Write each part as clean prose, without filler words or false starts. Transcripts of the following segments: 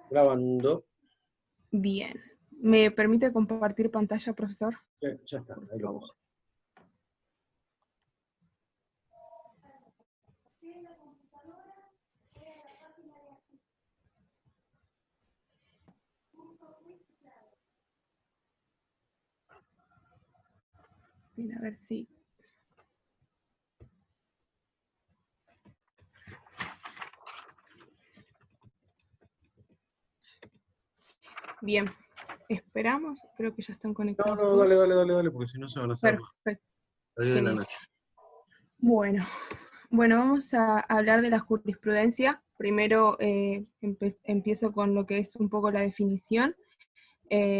Grabando. Bien. ¿Me permite compartir pantalla, profesor? Ya está, ahí lo vamos. Bien, a ver si... Bien. Esperamos. Creo que ya están conectados No, todos. dale, porque si no se van a hacer Perfecto. las 10 de la Genial. noche. Bueno, vamos a hablar de la jurisprudencia. Primero empiezo con lo que es un poco la definición.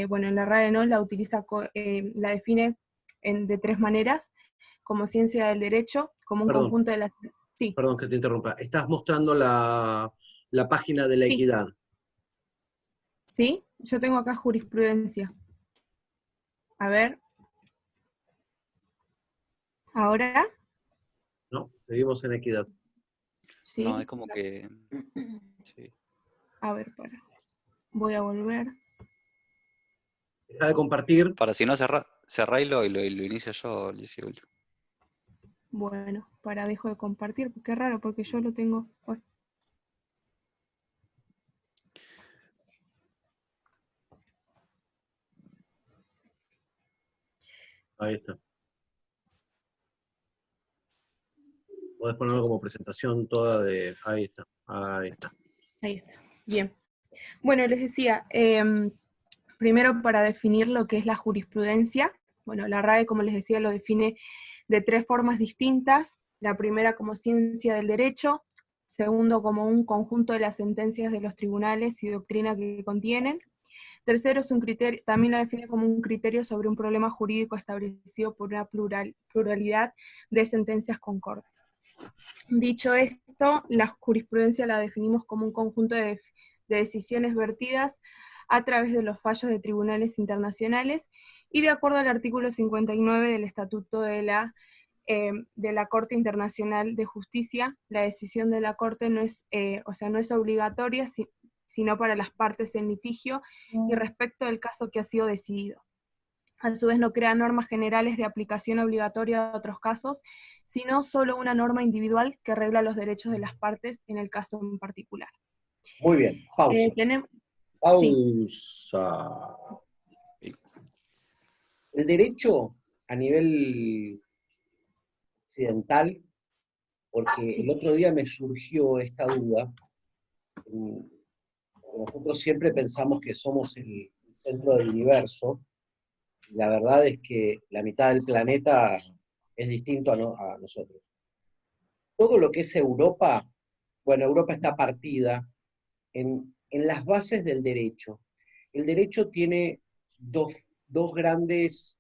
Bueno, en la RAE no la utiliza, la define de tres maneras: como ciencia del derecho, como un Perdón, conjunto de las... Sí, perdón que te interrumpa. Estás mostrando la página de la sí, equidad. sí. Yo tengo acá jurisprudencia. A ver, ahora, ¿No? Seguimos en equidad. No, es sí. como que... Sí. A ver, voy a volver. Deja de compartir. Para si no cerráislo y lo inicio yo, Lizzy. Bueno, dejo de compartir, porque es raro, porque yo lo tengo... Bueno, Ahí está. Podés ponerlo como presentación toda de... Ahí está, ahí está. ahí está. Bien. Bueno, les decía, primero para definir lo que es la jurisprudencia. Bueno, la RAE, como les decía, lo define de tres formas distintas. La primera como ciencia del derecho, segundo como un conjunto de las sentencias de los tribunales y doctrina que contienen. Tercero es un criterio, también la define como un criterio sobre un problema jurídico establecido por una pluralidad de sentencias concordes. Dicho esto, la jurisprudencia la definimos como un conjunto de decisiones vertidas a través de los fallos de tribunales internacionales y de acuerdo al artículo 59 del Estatuto de la Corte Internacional de Justicia, la decisión de la Corte no es, no es obligatoria, sino para las partes en litigio y respecto del caso que ha sido decidido. A su vez no crea normas generales de aplicación obligatoria a otros casos, sino solo una norma individual que regla los derechos de las partes en el caso en particular. Muy bien, pausa. Sí. Pausa. El derecho a nivel occidental, porque Sí. el otro día me surgió esta duda. Nosotros siempre pensamos que somos el centro del universo, y la verdad es que la mitad del planeta es distinto a nosotros. Todo lo que es Europa, bueno, Europa está partida en las bases del derecho. El derecho tiene dos grandes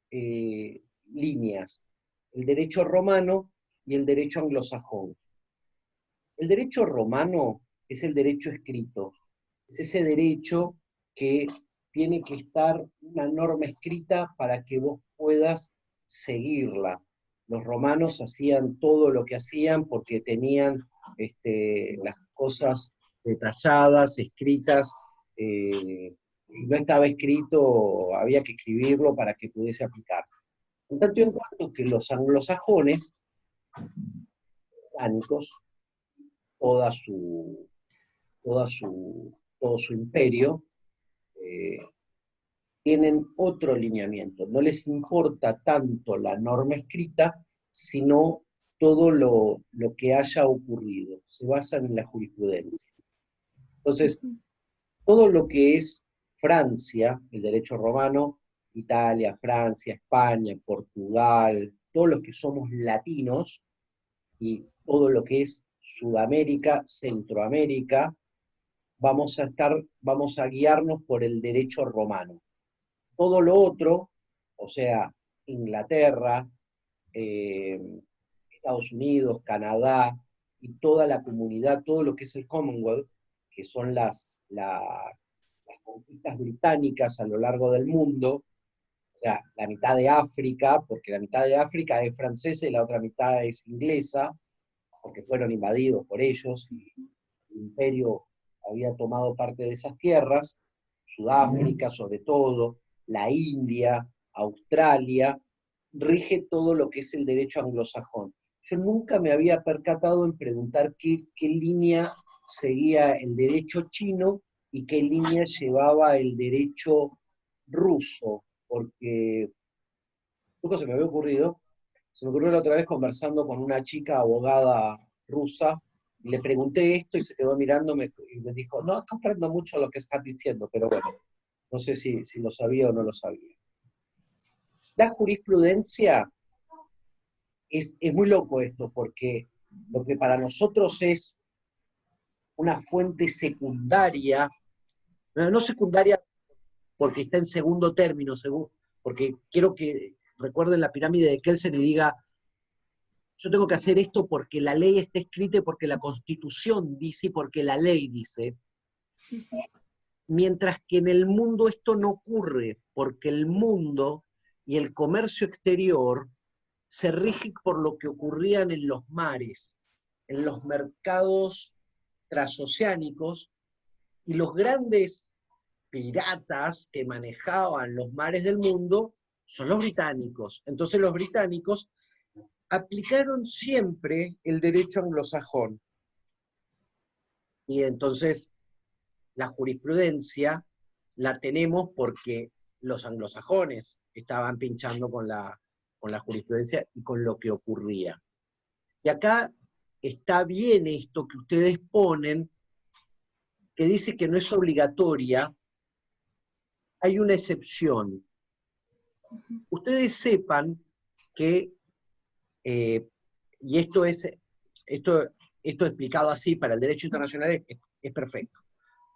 líneas, el derecho romano y el derecho anglosajón. El derecho romano es el derecho escrito, es ese derecho que tiene que estar una norma escrita para que vos puedas seguirla. Los romanos hacían todo lo que hacían porque tenían las cosas detalladas, escritas, no estaba escrito, había que escribirlo para que pudiese aplicarse. En tanto y en cuanto que los anglosajones, británicos, toda su, todo su imperio, eh, tienen otro lineamiento. No les importa tanto la norma escrita, sino todo lo que haya ocurrido. Se basan en la jurisprudencia. Entonces, todo lo que es Francia, el derecho romano, Italia, Francia, España, Portugal, todos los que somos latinos, y todo lo que es Sudamérica, Centroamérica, vamos a guiarnos por el derecho romano. Todo lo otro, o sea, Inglaterra, eh, Estados Unidos, Canadá y toda la comunidad, todo lo que es el Commonwealth, que son las conquistas británicas a lo largo del mundo, o sea, la mitad de África, porque la mitad de África es francesa y la otra mitad es inglesa, porque fueron invadidos por ellos, y el imperio había tomado parte de esas tierras, Sudáfrica sobre todo, la India, Australia, rige todo lo que es el derecho anglosajón. Yo nunca me había percatado en preguntar qué línea seguía el derecho chino y qué línea llevaba el derecho ruso, porque nunca se me había ocurrido. Se me ocurrió la otra vez conversando con una chica abogada rusa, y le pregunté esto y se quedó mirándome y me dijo, no comprendo mucho lo que estás diciendo, pero bueno, no sé si lo sabía o no lo sabía. La jurisprudencia es muy loco esto, porque lo que para nosotros es una fuente secundaria, no secundaria porque está en segundo término, porque quiero que recuerden la pirámide de Kelsen y diga, yo tengo que hacer esto porque la ley está escrita y porque la Constitución dice y porque la ley dice, mientras que en el mundo esto no ocurre, porque el mundo y el comercio exterior se rige por lo que ocurrían en los mares, en los mercados transoceánicos, y los grandes piratas que manejaban los mares del mundo son los británicos. Entonces los británicos aplicaron siempre el derecho anglosajón. Y entonces la jurisprudencia la tenemos porque los anglosajones estaban pinchando con la jurisprudencia y con lo que ocurría. Y acá está bien esto que ustedes ponen, que dice que no es obligatoria, hay una excepción. Ustedes sepan que, y esto explicado así para el derecho internacional es perfecto.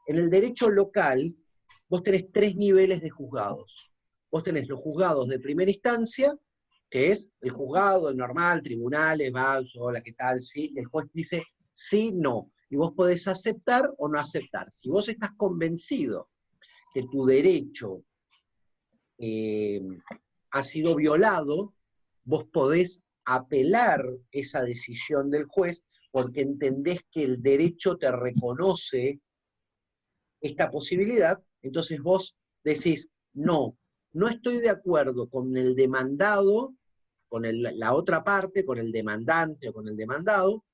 En el derecho local, vos tenés 3 niveles de juzgados. Vos tenés los juzgados de primera instancia, que es el juzgado, el normal, tribunales, hola, ¿qué tal? Sí, el juez dice sí, no. Y vos podés aceptar o no aceptar. Si vos estás convencido que tu derecho ha sido violado, vos podés apelar esa decisión del juez porque entendés que el derecho te reconoce esta posibilidad, entonces vos decís, no estoy de acuerdo con el demandado, con la otra parte, con el demandante o con el demandado,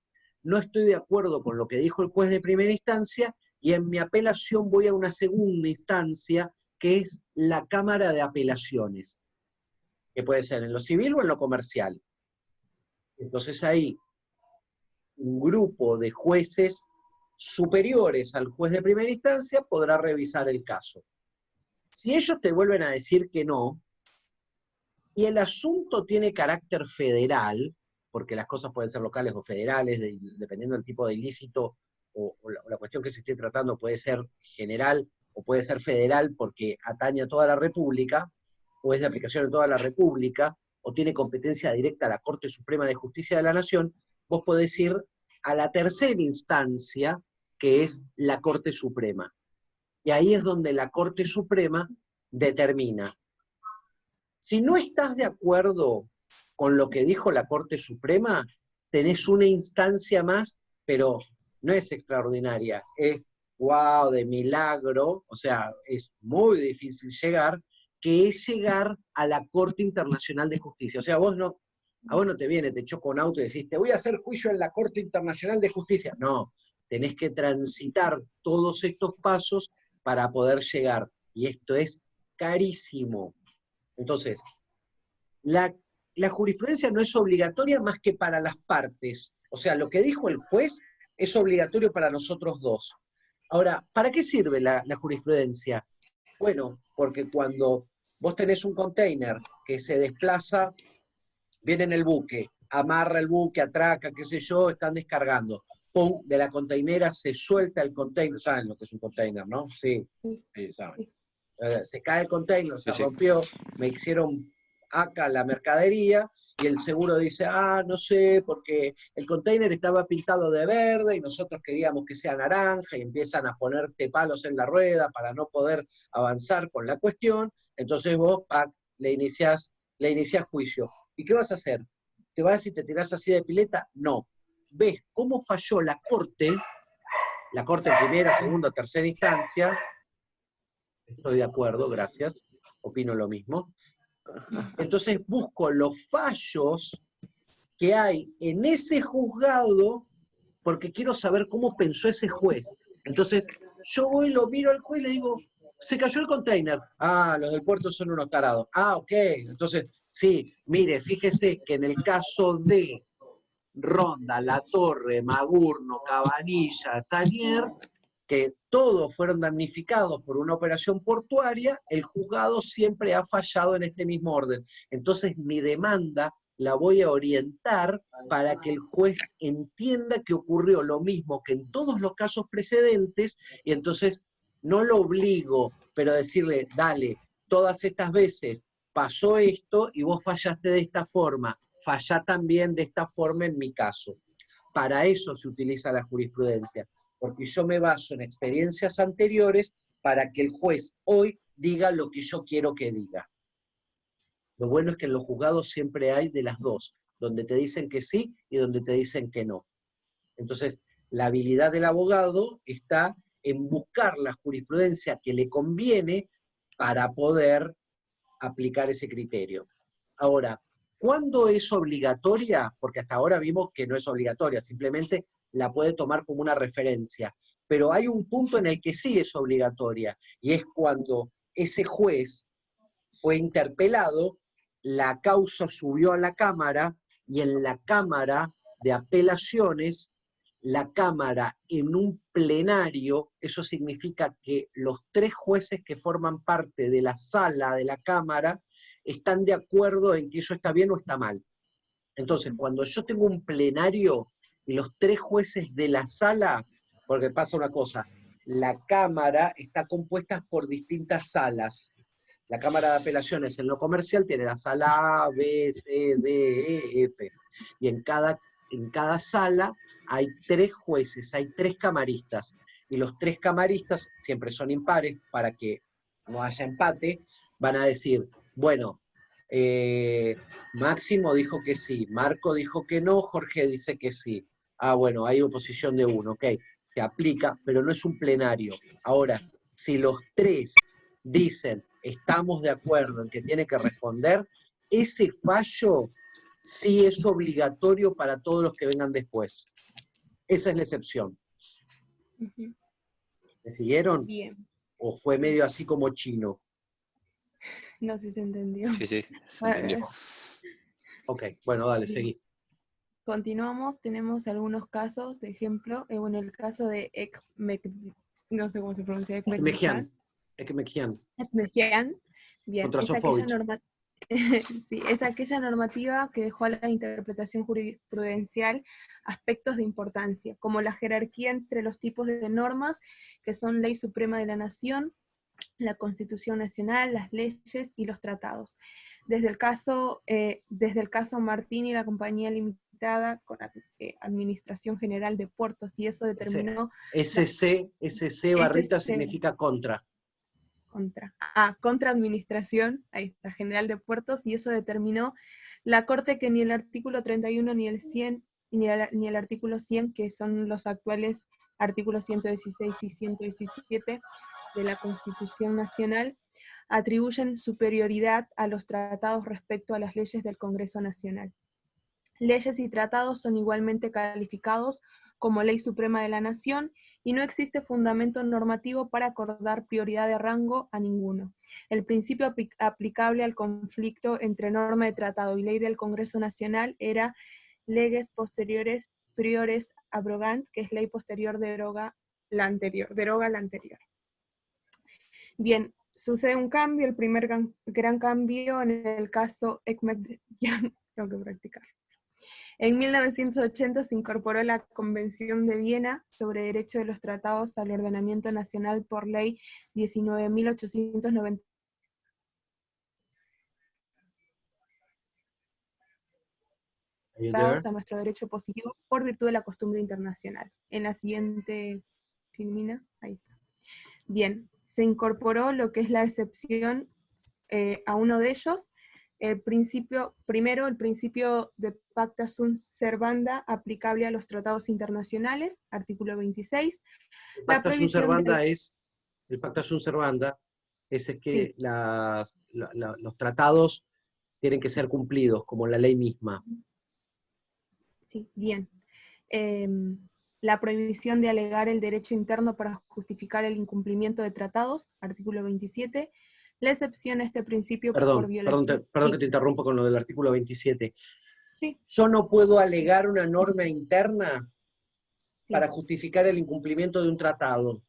no estoy de acuerdo con lo que dijo el juez de primera instancia, y en mi apelación voy a una segunda instancia, que es la Cámara de Apelaciones, que puede ser en lo civil o en lo comercial. Entonces ahí un grupo de jueces superiores al juez de primera instancia podrá revisar el caso. Si ellos te vuelven a decir que no, y el asunto tiene carácter federal, porque las cosas pueden ser locales o federales, dependiendo del tipo de ilícito, o la cuestión que se esté tratando puede ser general o puede ser federal porque atañe a toda la República, o es de aplicación en toda la República, o tiene competencia directa a la Corte Suprema de Justicia de la Nación, vos podés ir a la tercera instancia, que es la Corte Suprema. Y ahí es donde la Corte Suprema determina. Si no estás de acuerdo con lo que dijo la Corte Suprema, tenés una instancia más, pero no es extraordinaria, es wow, de milagro, o sea, es muy difícil llegar, que es llegar a la Corte Internacional de Justicia. O sea, a vos no te viene, te choca un auto y decís, te voy a hacer juicio en la Corte Internacional de Justicia. No, tenés que transitar todos estos pasos para poder llegar, y esto es carísimo. Entonces, la jurisprudencia no es obligatoria más que para las partes. O sea, lo que dijo el juez es obligatorio para nosotros dos. Ahora, ¿para qué sirve la jurisprudencia? Bueno, porque cuando vos tenés un container que se desplaza, viene en el buque, amarra el buque, atraca, qué sé yo, están descargando. Pum, de la containera se suelta el container. ¿Saben lo que es un container, no? Sí, sí saben. Se cae el container, se rompió, me hicieron acá la mercadería, y el seguro dice, no sé, porque el container estaba pintado de verde y nosotros queríamos que sea naranja, y empiezan a ponerte palos en la rueda para no poder avanzar con la cuestión. Entonces vos le iniciás juicio. ¿Y qué vas a hacer? ¿Te vas y te tirás así de pileta? No. Ves cómo falló la Corte la Corte en primera, segunda, tercera instancia, estoy de acuerdo, gracias, opino lo mismo. Entonces busco los fallos que hay en ese juzgado porque quiero saber cómo pensó ese juez. Entonces, yo voy, lo miro al juez y le digo, se cayó el container. Ah, los del puerto son unos tarados. Ah, ok. Entonces, sí, mire, fíjese que en el caso de Ronda, La Torre, Magurno, Cabanilla, Sanier, que todos fueron damnificados por una operación portuaria, el juzgado siempre ha fallado en este mismo orden. Entonces mi demanda la voy a orientar para que el juez entienda que ocurrió lo mismo que en todos los casos precedentes, y entonces no lo obligo, pero decirle, dale, todas estas veces pasó esto y vos fallaste de esta forma, fallá también de esta forma en mi caso. Para eso se utiliza la jurisprudencia, porque yo me baso en experiencias anteriores para que el juez hoy diga lo que yo quiero que diga. Lo bueno es que en los juzgados siempre hay de las dos, donde te dicen que sí y donde te dicen que no. Entonces, la habilidad del abogado está en buscar la jurisprudencia que le conviene para poder aplicar ese criterio. Ahora, ¿cuándo es obligatoria? Porque hasta ahora vimos que no es obligatoria, simplemente la puede tomar como una referencia. Pero hay un punto en el que sí es obligatoria, y es cuando ese juez fue interpelado, la causa subió a la Cámara, y en la Cámara de Apelaciones, la Cámara en un plenario, eso significa que los 3 jueces que forman parte de la sala de la Cámara están de acuerdo en que eso está bien o está mal. Entonces, cuando yo tengo un plenario y los 3 jueces de la sala, porque pasa una cosa, la Cámara está compuesta por distintas salas. La Cámara de Apelaciones en lo comercial tiene la sala A, B, C, D, E, F. Y en cada sala hay 3 jueces, hay 3 camaristas. Y los 3 camaristas, siempre son impares para que no haya empate, van a decir, bueno, Máximo dijo que sí, Marco dijo que no, Jorge dice que sí. Ah, bueno, hay oposición de 1, ok, se aplica, pero no es un plenario. Ahora, si los 3 dicen, estamos de acuerdo en que tiene que responder, ese fallo sí es obligatorio para todos los que vengan después. Esa es la excepción. ¿Me siguieron? Bien. ¿O fue medio así como chino? No sé si se entendió. Sí, sí, se entendió. Ok, bueno, dale, Bien. seguí. Continuamos, tenemos algunos casos, de ejemplo, bueno, el caso de no sé cómo se pronuncia, Ekmejian. Bien, Contra es aquella Sofovich. sí, es aquella normativa que dejó a la interpretación jurisprudencial aspectos de importancia, como la jerarquía entre los tipos de normas, que son ley suprema de la nación, la Constitución Nacional, las leyes y los tratados. Desde el caso Martín y la compañía limitada con Administración General de Puertos, y eso determinó... SC barrita significa contra. Contra Administración, ahí está, General de Puertos, y eso determinó la Corte que ni el artículo 31 ni el 100, ni el artículo 100, que son los actuales artículos 116 y 117 de la Constitución Nacional, atribuyen superioridad a los tratados respecto a las leyes del Congreso Nacional. Leyes y tratados son igualmente calificados como ley suprema de la nación y no existe fundamento normativo para acordar prioridad de rango a ninguno. El principio aplicable al conflicto entre norma de tratado y ley del Congreso Nacional era leges posteriores priores abrogant, que es ley posterior deroga la anterior. Bien, sucede un cambio, el primer gran cambio en el caso Ekmejian, tengo que practicar. En 1980 se incorporó la Convención de Viena sobre Derecho de los Tratados al Ordenamiento Nacional por Ley 19.890. A nuestro derecho positivo por virtud de la costumbre internacional. En la siguiente filmina, ahí está. Bien, se incorporó lo que es la excepción a uno de ellos, Primero, el principio de pacta sunt servanda aplicable a los tratados internacionales, artículo 26. El pacta sunt servanda es que Sí. los tratados tienen que ser cumplidos, como la ley misma. Sí, bien. La prohibición de alegar el derecho interno para justificar el incumplimiento de tratados, artículo 27. La excepción a este principio por violación. Perdón que te interrumpo con lo del artículo 27. Sí, Yo no puedo alegar una norma interna sí. para justificar el incumplimiento de un tratado,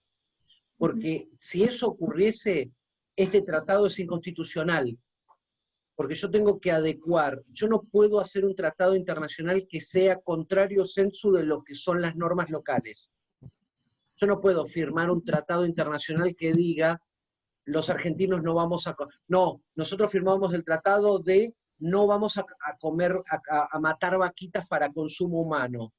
porque si eso ocurriese, este tratado es inconstitucional, porque yo tengo que adecuar, yo no puedo hacer un tratado internacional que sea contrario sensu de lo que son las normas locales. Yo no puedo firmar un tratado internacional que diga, los argentinos no vamos a... No, nosotros firmamos el tratado de no vamos a comer, a matar vaquitas para consumo humano,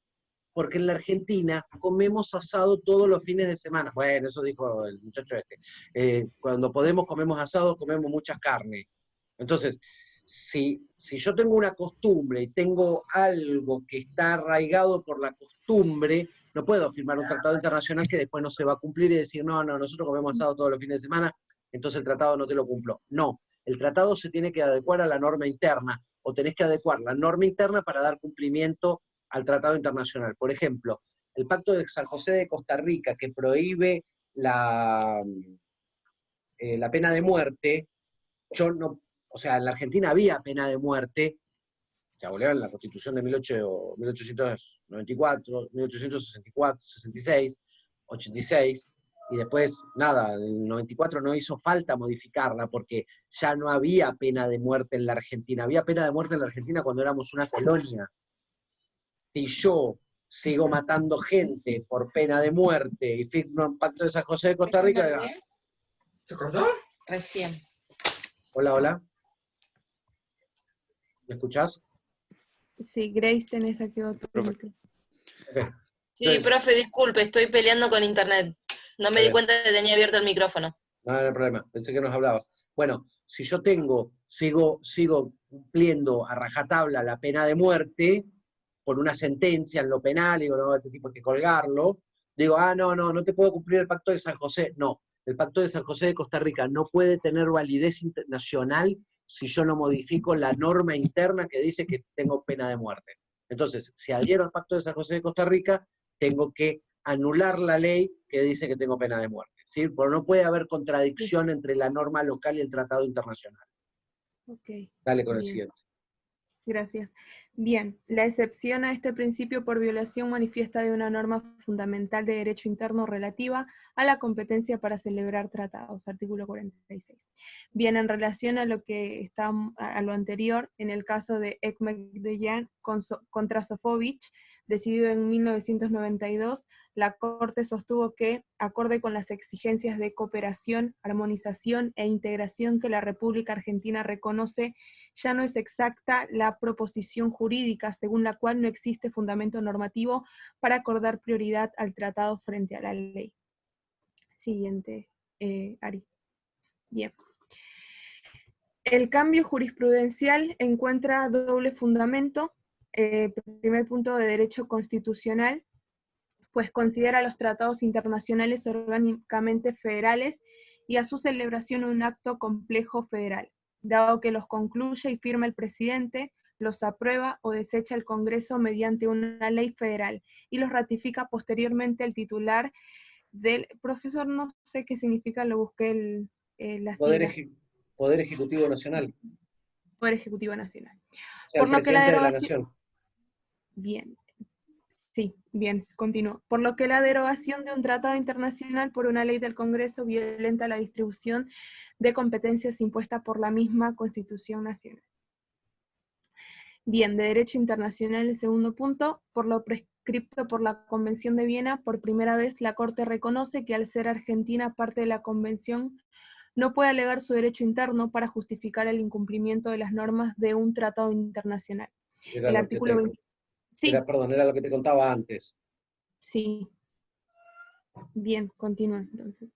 porque en la Argentina comemos asado todos los fines de semana. Bueno, eso dijo el muchacho este. Cuando podemos comemos asado, comemos mucha carne. Entonces, si yo tengo una costumbre y tengo algo que está arraigado por la costumbre, no puedo firmar un tratado internacional que después no se va a cumplir y decir, no, nosotros comemos asado todos los fines de semana, entonces el tratado no te lo cumplo. No, el tratado se tiene que adecuar a la norma interna, o tenés que adecuar la norma interna para dar cumplimiento al tratado internacional. Por ejemplo, el Pacto de San José de Costa Rica, que prohíbe la pena de muerte, o sea, en la Argentina había pena de muerte, que abolearon la Constitución de 1894, 1864, 66, 86, y después, nada, en el 94 no hizo falta modificarla porque ya no había pena de muerte en la Argentina. Había pena de muerte en la Argentina cuando éramos una colonia. Si yo sigo matando gente por pena de muerte y firmo un pacto de San José de Costa Rica... ¿Se cortó? Recién. Hola. ¿Me escuchás? Sí, Grace, tenés activado tu micro. Okay. Sí, profe, disculpe, estoy peleando con internet. No me di cuenta que tenía abierto el micrófono. No hay problema, pensé que nos hablabas. Bueno, si yo sigo cumpliendo a rajatabla la pena de muerte por una sentencia en lo penal, digo, no, este tipo hay que colgarlo, digo, no te puedo cumplir el Pacto de San José. No, el Pacto de San José de Costa Rica no puede tener validez internacional si yo no modifico la norma interna que dice que tengo pena de muerte. Entonces, si adhiero al Pacto de San José de Costa Rica, tengo que anular la ley que dice que tengo pena de muerte, ¿sí? Porque no puede haber contradicción entre la norma local y el tratado internacional. Ok. Dale con el Bien. siguiente. Gracias. Bien, la excepción a este principio por violación manifiesta de una norma fundamental de derecho interno relativa a la competencia para celebrar tratados, artículo 46. Bien, en relación a lo que está a lo anterior, en el caso de Ekmekdeyan contra Sofovich, decidido en 1992, la Corte sostuvo que, acorde con las exigencias de cooperación, armonización e integración que la República Argentina reconoce, ya no es exacta la proposición jurídica según la cual no existe fundamento normativo para acordar prioridad al tratado frente a la ley. Siguiente, Ari. Bien. El cambio jurisprudencial encuentra doble fundamento. Primer punto de derecho constitucional, pues considera los tratados internacionales orgánicamente federales y a su celebración un acto complejo federal, dado que los concluye y firma el presidente, los aprueba o desecha el Congreso mediante una ley federal y los ratifica posteriormente el titular del... Profesor, no sé qué significa, lo busqué la sigla. Poder Ejecutivo Nacional. Poder Ejecutivo Nacional. O sea, Por el lo que la presidente de la derogación... Nación. Bien. Sí, bien, continúo. Por lo que la derogación de un tratado internacional por una ley del Congreso violenta la distribución de competencias impuesta por la misma Constitución Nacional. Bien, de derecho internacional, el segundo punto, por lo prescripto por la Convención de Viena, por primera vez la Corte reconoce que al ser Argentina parte de la Convención, no puede alegar su derecho interno para justificar el incumplimiento de las normas de un tratado internacional. El artículo 20. Sí. Era lo que te contaba antes. Sí. Bien, continúa entonces.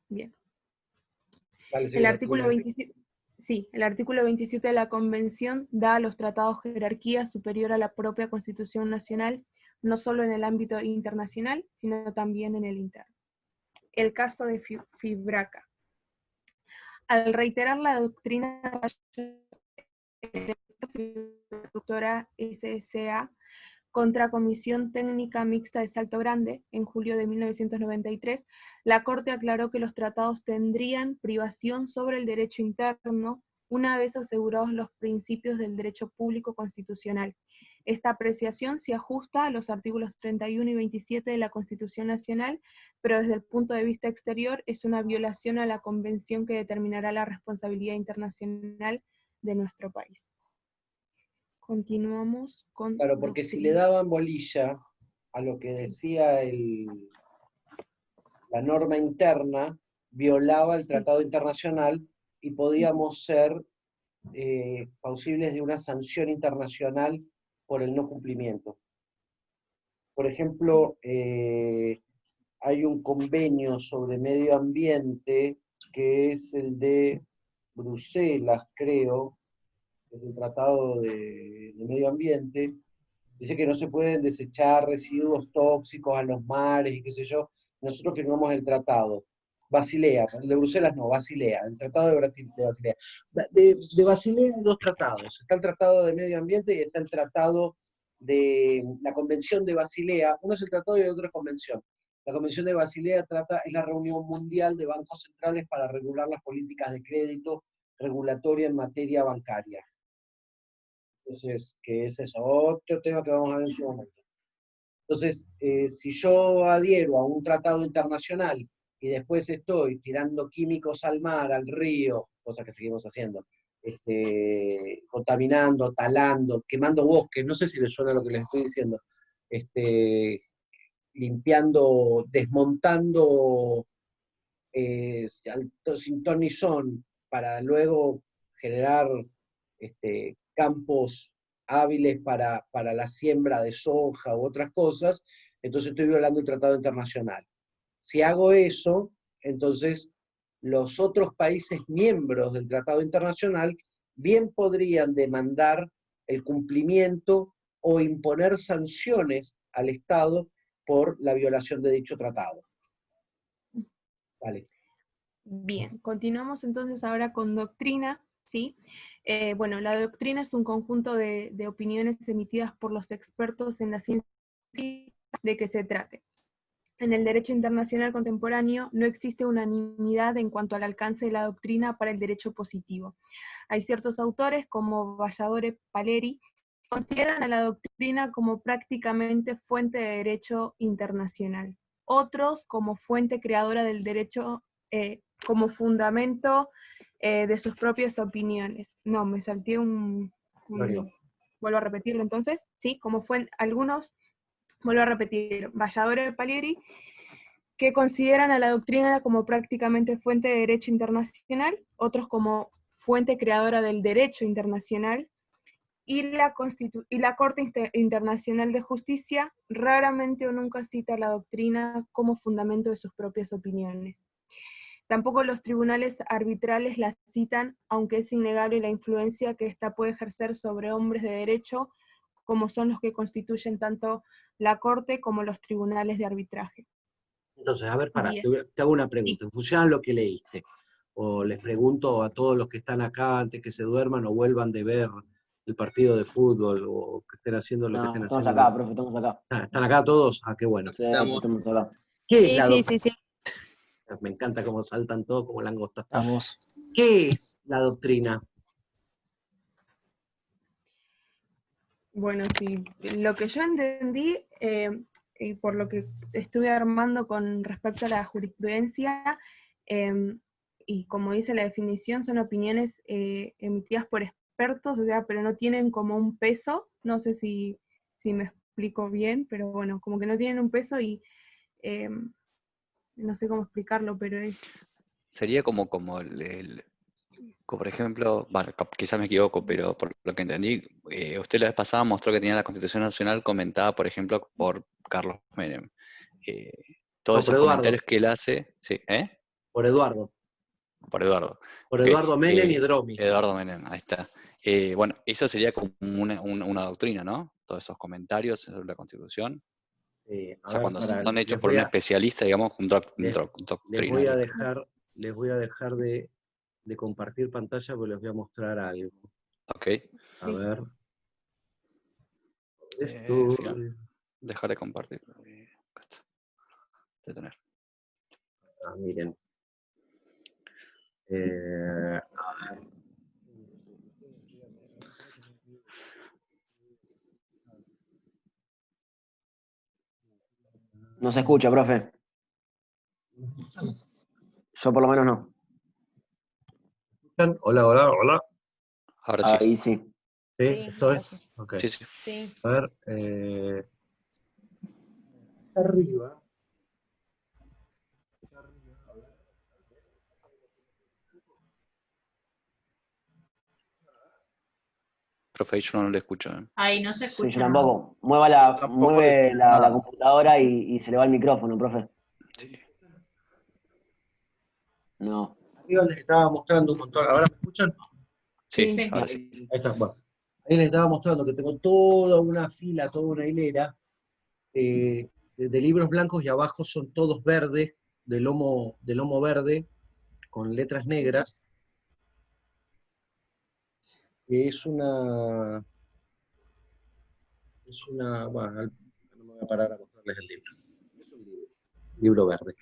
Bien. Vale, sí, El artículo 27. Sí, el artículo 27 de la Convención da a los tratados jerarquía superior a la propia Constitución Nacional, no solo en el ámbito internacional, sino también en el interno. El caso de Fibraca. Al reiterar la doctrina de la doctora SSA contra Comisión Técnica Mixta de Salto Grande, en julio de 1993, la Corte aclaró que los tratados tendrían privación sobre el derecho interno una vez asegurados los principios del derecho público constitucional. Esta apreciación se ajusta a los artículos 31 y 27 de la Constitución Nacional, pero desde el punto de vista exterior es una violación a la Convención que determinará la responsabilidad internacional de nuestro país. Continuamos con... Claro, porque si le daban bolilla a lo que decía la norma interna, violaba el tratado internacional y podíamos ser plausibles de una sanción internacional por el no cumplimiento. Por ejemplo, hay un convenio sobre medio ambiente que es el de Bruselas, creo, que es el Tratado de Medio Ambiente. Dice que no se pueden desechar residuos tóxicos a los mares y qué sé yo. Nosotros firmamos el tratado. Basilea, el de Bruselas no, Basilea, el tratado de Basilea. De Basilea hay dos tratados. Está el tratado de medio ambiente y está el tratado de la Convención de Basilea. Uno es el tratado y el otro es convención. La Convención de Basilea es la reunión mundial de bancos centrales para regular las políticas de crédito regulatoria en materia bancaria. Entonces, que ese es otro tema que vamos a ver en su momento. Entonces, si yo adhiero a un tratado internacional y después estoy tirando químicos al mar, al río, cosa que seguimos haciendo, contaminando, talando, quemando bosques, no sé si les suena lo que les estoy diciendo, limpiando, desmontando sin ton ni son, para luego generar campos hábiles para la siembra de soja u otras cosas, entonces estoy violando el tratado internacional. Si hago eso, entonces los otros países miembros del tratado internacional bien podrían demandar el cumplimiento o imponer sanciones al Estado por la violación de dicho tratado. Vale. Bien, continuamos entonces ahora con doctrina, ¿sí? Bueno, la doctrina es un conjunto de opiniones emitidas por los expertos en la ciencia de que se trate. En el derecho internacional contemporáneo no existe unanimidad en cuanto al alcance de la doctrina para el derecho positivo. Hay ciertos autores, como Valladore Paleri, que consideran a la doctrina como prácticamente fuente de derecho internacional. Otros como fuente creadora del derecho, como fundamento de sus propias opiniones. No, me salté vuelvo a repetirlo entonces, ¿sí? Como fue algunos, vuelvo a repetir, Valladore Paleri, que consideran a la doctrina como prácticamente fuente de derecho internacional, otros como fuente creadora del derecho internacional, y la Corte Internacional de Justicia raramente o nunca cita la doctrina como fundamento de sus propias opiniones. Tampoco los tribunales arbitrales la citan, aunque es innegable la influencia que ésta puede ejercer sobre hombres de derecho, como son los que constituyen tanto la Corte como los tribunales de arbitraje. Entonces, a ver, te hago una pregunta. En función a lo que leíste, o les pregunto a todos los que están acá antes que se duerman o vuelvan de ver el partido de fútbol, o que estén haciendo lo que estén haciendo. Estamos acá, profe, estamos acá. ¿Están acá todos? Ah, qué bueno. Sí, estamos acá. ¿Qué es la Sí. Me encanta cómo saltan todos como langostas. Vamos. ¿Qué es la doctrina? Bueno, sí, lo que yo entendí, y por lo que estuve armando con respecto a la jurisprudencia, y como dice la definición, son opiniones emitidas por expertos, o sea, pero no tienen como un peso, no sé si me explico bien, pero bueno, como que no tienen un peso y no sé cómo explicarlo, pero es... Sería como por ejemplo, bueno, quizás me equivoco, pero por lo que entendí, usted la vez pasada mostró que tenía la Constitución Nacional comentada, por ejemplo, por Carlos Menem. Todos esos comentarios que él hace, sí, Por Eduardo. Por Eduardo. Por Ok, Eduardo Menem y Dromi. Eduardo Menem, ahí está. Bueno, eso sería como una doctrina, ¿no? Todos esos comentarios sobre la Constitución. O A sea, ver, cuando para, son hechos por un especialista, digamos, un les voy a doctrinario. dejar de compartir pantalla porque les voy a mostrar algo. Ok. A ver. Dejar de compartir. Acá está. Detener. Miren. No se escucha, profe. Yo por lo menos no. Hola, hola, hola. Ahora sí. Ahí sí. ¿Sí? Sí, ¿Estoy? ahora sí. Ok. Sí, sí. Sí. A ver. Arriba. Profe, yo no lo escucho. Ahí no se Sí, escucha yo nada. tampoco. Tampoco le Mueve escucho la nada. computadora y se le va el micrófono, profe. Sí. No. Arriba les estaba mostrando un montón. ¿Ahora me escuchan? Sí, Sí. ahora sí. Ahí está. Bueno. Ahí les estaba mostrando que tengo toda una fila, toda una hilera de libros blancos y abajo son todos verdes, de lomo verde, con letras negras. Bueno, no me voy a parar a mostrarles el libro. Es un libro verde,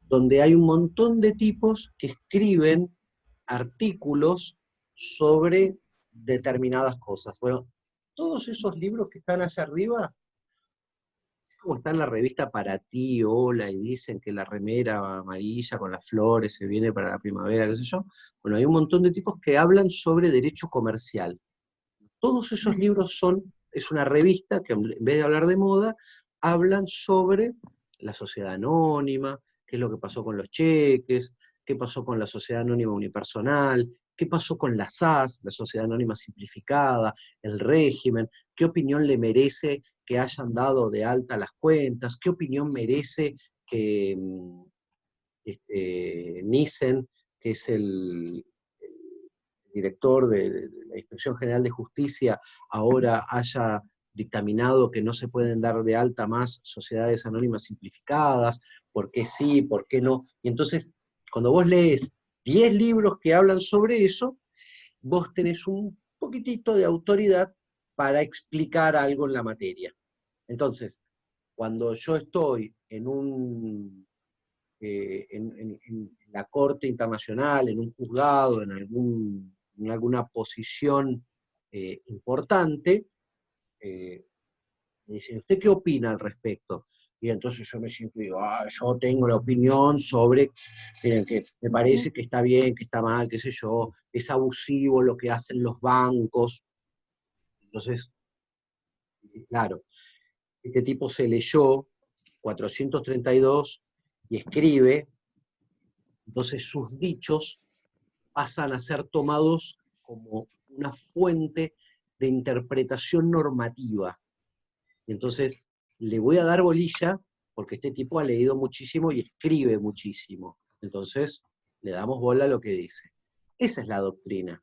donde hay un montón de tipos que escriben artículos sobre determinadas cosas. Bueno, todos esos libros que están hacia arriba, así como está en la revista Para Ti, Hola, y dicen que la remera amarilla con las flores se viene para la primavera, qué sé yo. Bueno, hay un montón de tipos que hablan sobre derecho comercial. Todos esos libros es una revista que en vez de hablar de moda, hablan sobre la sociedad anónima, qué es lo que pasó con los cheques, qué pasó con la sociedad anónima unipersonal, qué pasó con la SAS, la sociedad anónima simplificada, el régimen, qué opinión le merece que hayan dado de alta las cuentas, qué opinión merece que Nissen, que es el director de la Inspección General de Justicia, ahora haya dictaminado que no se pueden dar de alta más sociedades anónimas simplificadas, por qué sí, por qué no. Y entonces, cuando vos lees 10 libros que hablan sobre eso, vos tenés un poquitito de autoridad para explicar algo en la materia. Entonces, cuando yo estoy en la corte internacional, en un juzgado, en alguna posición importante, me dicen, ¿usted qué opina al respecto? Y entonces yo me siento y digo, yo tengo la opinión sobre que me parece que está bien, que está mal, qué sé yo, es abusivo lo que hacen los bancos. Entonces, claro, este tipo se leyó 432 y escribe, entonces sus dichos pasan a ser tomados como una fuente de interpretación normativa. Entonces, le voy a dar bolilla porque este tipo ha leído muchísimo y escribe muchísimo. Entonces, le damos bola a lo que dice. Esa es la doctrina.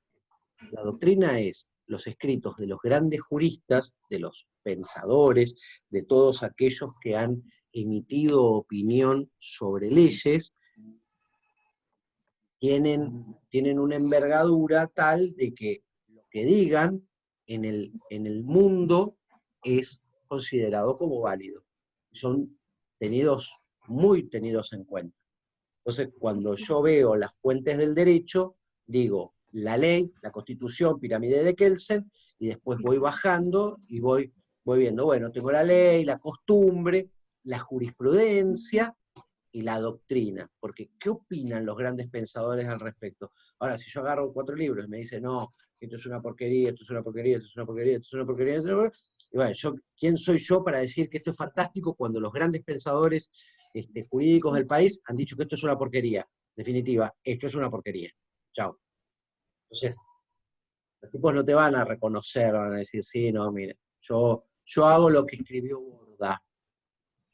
La doctrina es los escritos de los grandes juristas, de los pensadores, de todos aquellos que han emitido opinión sobre leyes, tienen una envergadura tal de que lo que digan en el mundo es considerado como válido. Son muy tenidos en cuenta. Entonces, cuando yo veo las fuentes del derecho, digo, la ley, la Constitución, pirámide de Kelsen, y después voy bajando y voy viendo, bueno, tengo la ley, la costumbre, la jurisprudencia, y la doctrina, porque ¿qué opinan los grandes pensadores al respecto? Ahora, si yo agarro 4 libros y me dicen, no, esto es una porquería, esto es una porquería, esto es una porquería, esto es una porquería, esto es una porquería, y bueno, ¿quién soy yo para decir que esto es fantástico cuando los grandes pensadores jurídicos del país han dicho que esto es una porquería? Definitiva, esto es una porquería. Chao. Entonces, los tipos no te van a reconocer, van a decir, sí, no, mire, yo hago lo que escribió Borda.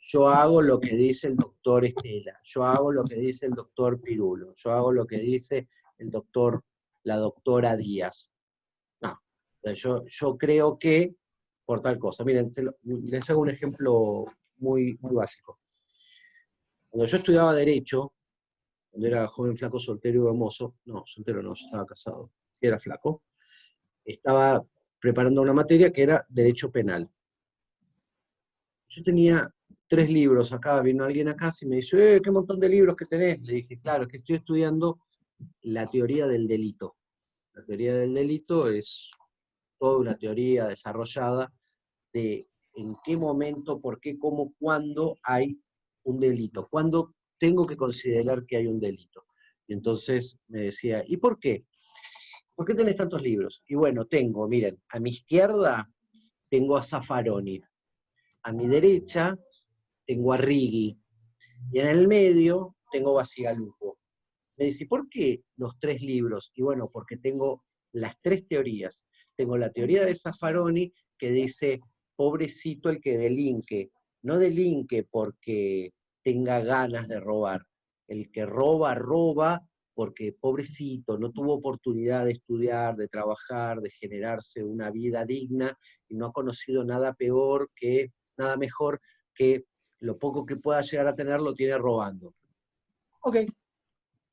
yo hago lo que dice el doctor Estela, yo hago lo que dice el doctor Pirulo, yo hago lo que dice la doctora Díaz. No, yo creo que por tal cosa. Miren, les hago un ejemplo muy, muy básico. Cuando yo estudiaba Derecho, cuando era joven, flaco, soltero y hermoso, no, soltero no, yo estaba casado, sí era flaco, estaba preparando una materia que era Derecho Penal. Yo tenía 3 libros acá, vino alguien acá y me dice, qué montón de libros que tenés. Le dije, claro, es que estoy estudiando la teoría del delito. La teoría del delito es toda una teoría desarrollada de en qué momento, por qué, cómo, cuándo hay un delito, cuándo tengo que considerar que hay un delito. Y entonces me decía, ¿y por qué? ¿Por qué tenés tantos libros? Y bueno, tengo, miren, a mi izquierda tengo a Zaffaroni, a mi derecha tengo a Righi, y en el medio tengo a Basigalupo. Me dice, ¿por qué los 3 libros? Y bueno, porque tengo las 3 teorías. Tengo la teoría de Zaffaroni, que dice, pobrecito el que delinque. No delinque porque tenga ganas de robar. El que roba, roba porque pobrecito, no tuvo oportunidad de estudiar, de trabajar, de generarse una vida digna, y no ha conocido nada peor que, nada mejor que lo poco que pueda llegar a tener lo tiene robando. Ok.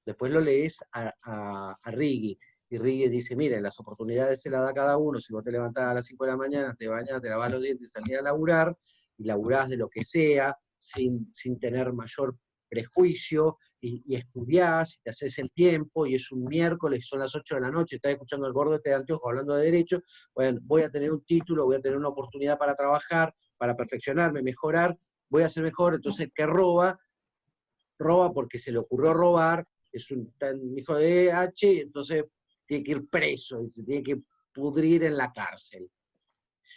Después lo lees a Righi, y Righi dice, miren, las oportunidades se las da cada uno, si vos te levantás a las 5 de la mañana, te bañás, te lavás los dientes, salís a laburar, y laburás de lo que sea, sin tener mayor prejuicio, y estudiás, y te haces el tiempo, y es un miércoles, son las 8 de la noche, estás escuchando al gordo este de anteojo hablando de derecho, bueno, voy a tener un título, voy a tener una oportunidad para trabajar, para perfeccionarme, mejorar, voy a ser mejor. Entonces, ¿qué roba? Roba porque se le ocurrió robar, es un hijo de H, y entonces tiene que ir preso, y se tiene que pudrir en la cárcel.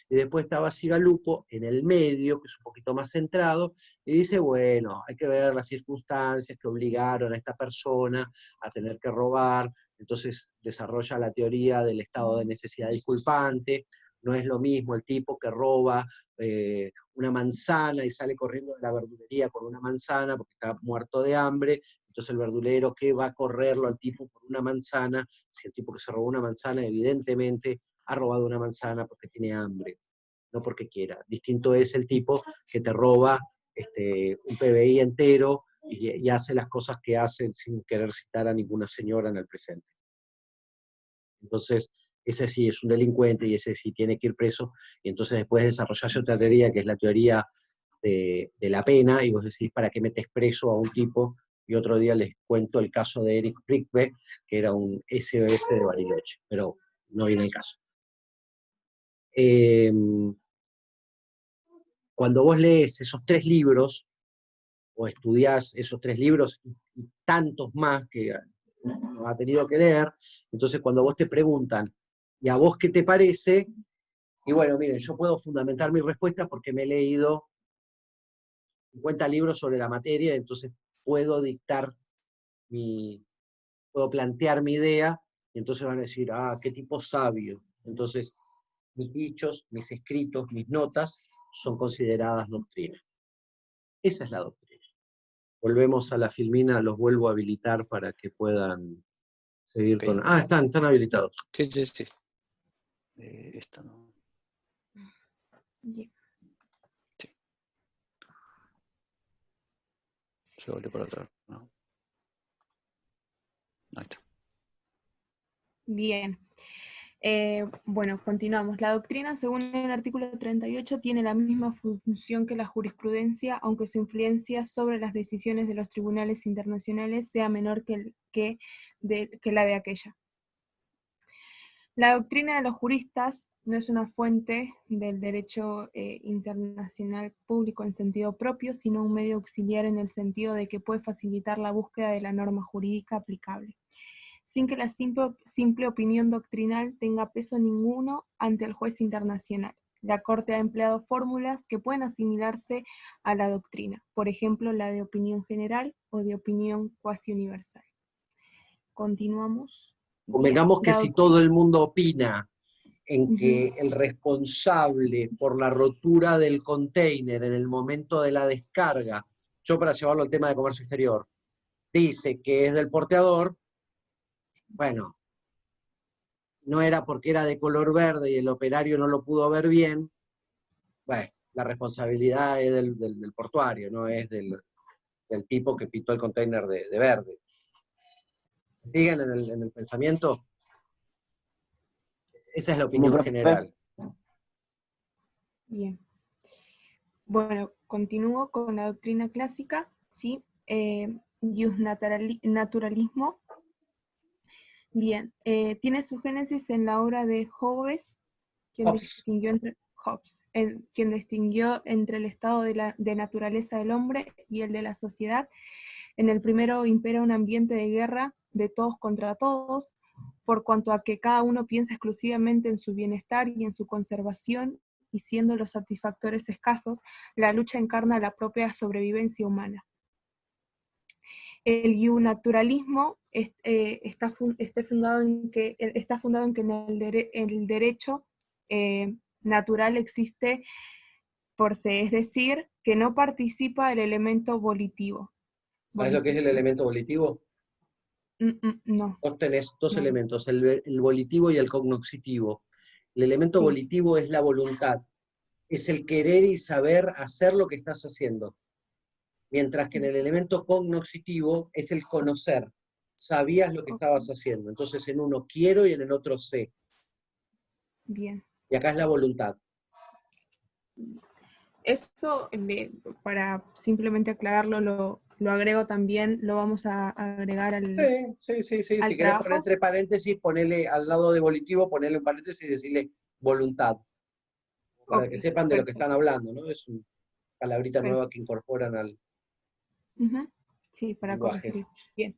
Y después está Basigalupo en el medio, que es un poquito más centrado, y dice, bueno, hay que ver las circunstancias que obligaron a esta persona a tener que robar. Entonces desarrolla la teoría del estado de necesidad disculpante. No es lo mismo el tipo que roba una manzana y sale corriendo de la verdulería con una manzana porque está muerto de hambre. Entonces el verdulero, ¿qué va a correrlo al tipo por una manzana? Si el tipo que se robó una manzana evidentemente ha robado una manzana porque tiene hambre, no porque quiera. Distinto es el tipo que te roba un PBI entero y hace las cosas que hace sin querer citar a ninguna señora en el presente. Entonces, ese sí es un delincuente y ese sí tiene que ir preso, y entonces después desarrollarse otra teoría, que es la teoría de la pena, y vos decís, ¿para qué metes preso a un tipo? Y otro día les cuento el caso de Eric Prickbe, que era un SOS de Bariloche, pero no viene el caso. Cuando vos lees esos 3 libros, o estudiás esos 3 libros y tantos más que no ha tenido que leer, entonces cuando vos te preguntan, ¿y a vos qué te parece? Y bueno, miren, yo puedo fundamentar mi respuesta porque me he leído 50 libros sobre la materia, entonces puedo puedo plantear mi idea, y entonces van a decir, qué tipo sabio. Entonces, mis dichos, mis escritos, mis notas son consideradas doctrina. Esa es la doctrina. Volvemos a la filmina, los vuelvo a habilitar para que puedan seguir Ok. con... están habilitados. Sí, sí, sí. Esta no. Bien. Sí. Yo volví por otra. No. Ahí está. Bien. Bueno, continuamos. La doctrina, según el artículo 38, tiene la misma función que la jurisprudencia, aunque su influencia sobre las decisiones de los tribunales internacionales sea menor que la de aquella. La doctrina de los juristas no es una fuente del derecho internacional público en sentido propio, sino un medio auxiliar en el sentido de que puede facilitar la búsqueda de la norma jurídica aplicable, sin que la simple opinión doctrinal tenga peso ninguno ante el juez internacional. La Corte ha empleado fórmulas que pueden asimilarse a la doctrina, por ejemplo, la de opinión general o de opinión cuasi universal. Continuamos. Convengamos que si todo el mundo opina en que el responsable por la rotura del container en el momento de la descarga, yo para llevarlo al tema de comercio exterior, dice que es del porteador, bueno, no era porque era de color verde y el operario no lo pudo ver bien, bueno, la responsabilidad es del portuario, no es del tipo que pintó el container de verde. ¿Siguen en el pensamiento? Esa es la opinión profe. general. Bien. Bueno, continúo con la doctrina clásica, ¿sí? Naturalismo. Bien, tiene su génesis en la obra de Hobbes, quien distinguió entre el estado de naturaleza del hombre y el de la sociedad. En el primero impera un ambiente de guerra de todos contra todos, por cuanto a que cada uno piensa exclusivamente en su bienestar y en su conservación, y siendo los satisfactores escasos, la lucha encarna la propia sobrevivencia humana. El iunaturalismo está fundado en que el derecho natural existe por se, es decir, que no participa el elemento volitivo. ¿Sabes lo que es el elemento volitivo? No. Vos tenés dos No. elementos, el volitivo y el cognoscitivo. El elemento Sí. volitivo es la voluntad, es el querer y saber hacer lo que estás haciendo. Mientras que en el elemento cognoscitivo es el conocer, sabías lo que estabas haciendo. Entonces en uno quiero y en el otro sé. Bien. Y acá es la voluntad. Eso, para simplemente aclararlo, lo agrego también, lo vamos a agregar al Sí. Si querés trabajo. poner entre paréntesis, ponele al lado de volitivo, ponele un paréntesis y decirle voluntad. Para que sepan de lo que están hablando, ¿no? Es una palabrita nueva que incorporan al sí, para lenguaje. corregir. Bien.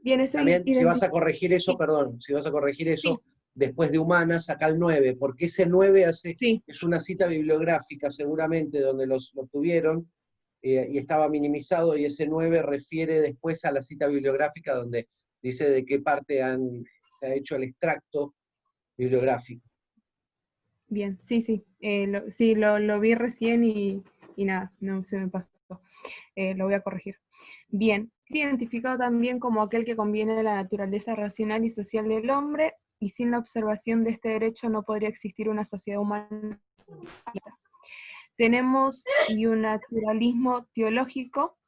Bien, eso También, si vas a corregir eso, sí. perdón, si vas a corregir eso, Sí. después de humana, saca el 9, porque ese 9 Sí. es una cita bibliográfica seguramente donde lo tuvieron y estaba minimizado, y ese 9 refiere después a la cita bibliográfica donde dice de qué parte se ha hecho el extracto bibliográfico. Bien, sí. Lo vi recién y nada, no se me pasó. Lo voy a corregir. Bien, es identificado también como aquel que conviene la naturaleza racional y social del hombre, y sin la observación de este derecho no podría existir una sociedad humana. Tenemos un naturalismo teológico,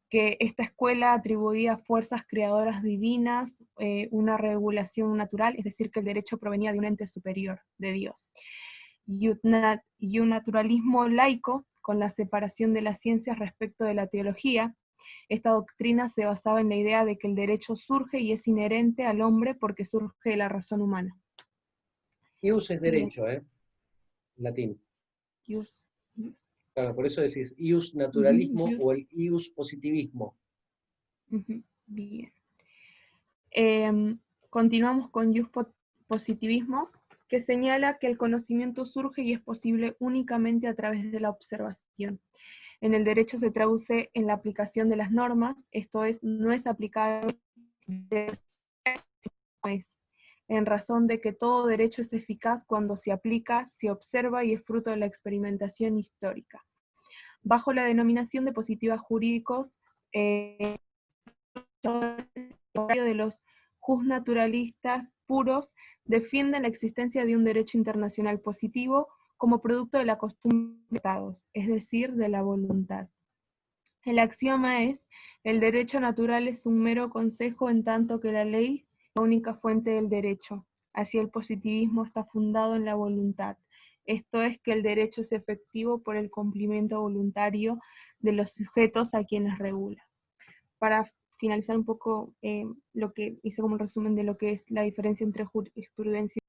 que esta escuela atribuía fuerzas creadoras divinas, una regulación natural, es decir, que el derecho provenía de un ente superior, de Dios. Y un naturalismo laico, con la separación de las ciencias respecto de la teología. Esta doctrina se basaba en la idea de que el derecho surge y es inherente al hombre porque surge de la razón humana. Ius es derecho, en latín. Ius. Claro, por eso decís ius naturalismo o el ius positivismo. Bien. Continuamos con ius positivismo, que señala que el conocimiento surge y es posible únicamente a través de la observación. En el derecho se traduce en la aplicación de las normas, esto es, no es aplicable, en razón de que todo derecho es eficaz cuando se aplica, se observa y es fruto de la experimentación histórica. Bajo la denominación de positivas jurídicos, de los justnaturalistas puros defienden la existencia de un derecho internacional positivo como producto de la costumbre de Estados, es decir, de la voluntad. El axioma es: el derecho natural es un mero consejo en tanto que la ley es la única fuente del derecho. Así el positivismo está fundado en la voluntad. Esto es que el derecho es efectivo por el cumplimiento voluntario de los sujetos a quienes regula. Para finalizar un poco lo que hice como un resumen de lo que es la diferencia entre jurisprudencia